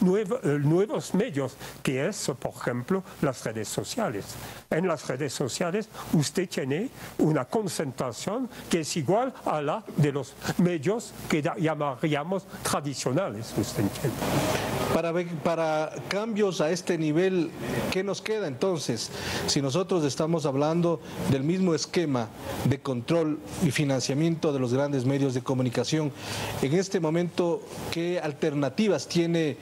nuevos medios, que es, por ejemplo, las redes sociales. En las redes sociales usted tiene una concentración que es igual a la de los medios que llamaríamos tradicionales, usted entiende. Para cambios a este nivel, ¿qué nos queda entonces? Si nosotros estamos hablando del mismo esquema de control y financiamiento de los grandes medios de comunicación, en este momento, ¿qué alternativas tiene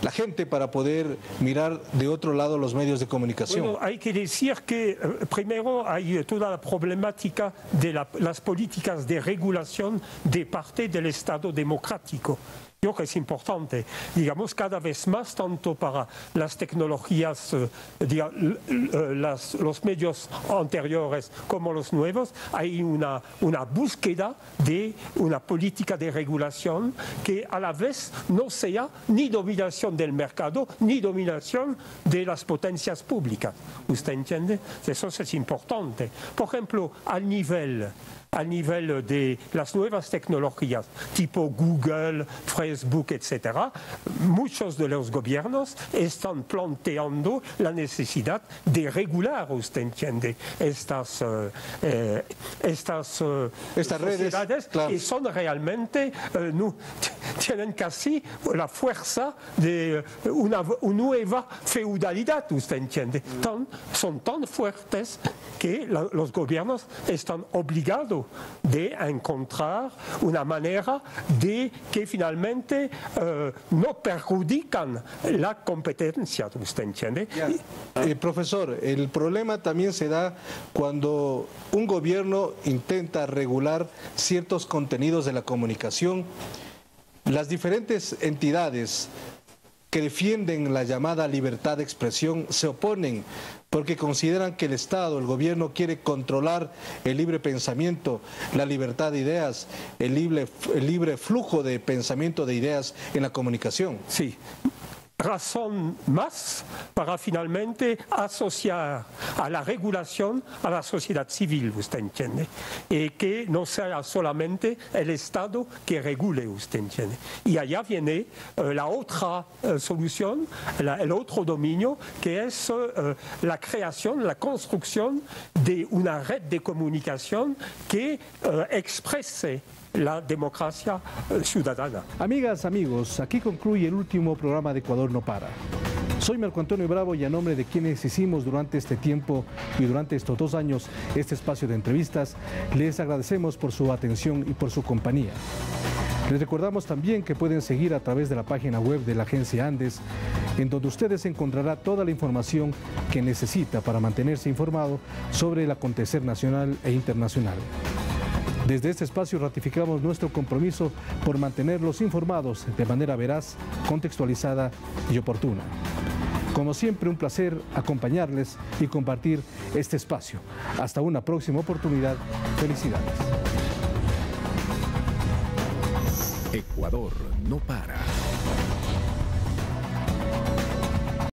la gente para poder mirar de otro lado los medios de comunicación? Bueno, hay que decir que primero hay toda la problemática de las políticas de regulación de parte del Estado democrático. Yo creo que es importante, digamos, cada vez más, tanto para las tecnologías, los medios anteriores como los nuevos, hay una búsqueda de una política de regulación que a la vez no sea ni dominación del mercado ni dominación de las potencias públicas. ¿Usted entiende? Eso es importante. Por ejemplo, al nivel de las nuevas tecnologías, tipo Google, Facebook, etc., muchos de los gobiernos están planteando la necesidad de regular, usted entiende, estas redes, claro, que son realmente, tienen casi la fuerza de una nueva feudalidad, usted entiende. Son tan fuertes que los gobiernos están obligados de encontrar una manera de que finalmente no perjudican la competencia, ¿usted entiende? Profesor, el problema también se da cuando un gobierno intenta regular ciertos contenidos de la comunicación. Las diferentes entidades que defienden la llamada libertad de expresión se oponen porque consideran que el Estado, el gobierno, quiere controlar el libre pensamiento, la libertad de ideas, el libre flujo de pensamiento de ideas en la comunicación. Sí. Razón más para finalmente asociar a la regulación a la sociedad civil, usted entiende, y que no sea solamente el Estado que regule, usted entiende. Y allá viene la otra solución, el otro dominio, que es la creación, la construcción de una red de comunicación que exprese la democracia ciudadana. Amigas, amigos, aquí concluye el último programa de Ecuador no para. Soy Marco Antonio Bravo y a nombre de quienes hicimos durante este tiempo y durante estos 2 años este espacio de entrevistas, les agradecemos por su atención y por su compañía. Les recordamos también que pueden seguir a través de la página web de la Agencia Andes, en donde ustedes encontrarán toda la información que necesita para mantenerse informado sobre el acontecer nacional e internacional. Desde este espacio ratificamos nuestro compromiso por mantenerlos informados de manera veraz, contextualizada y oportuna. Como siempre, un placer acompañarles y compartir este espacio. Hasta una próxima oportunidad. Felicidades. Ecuador no para.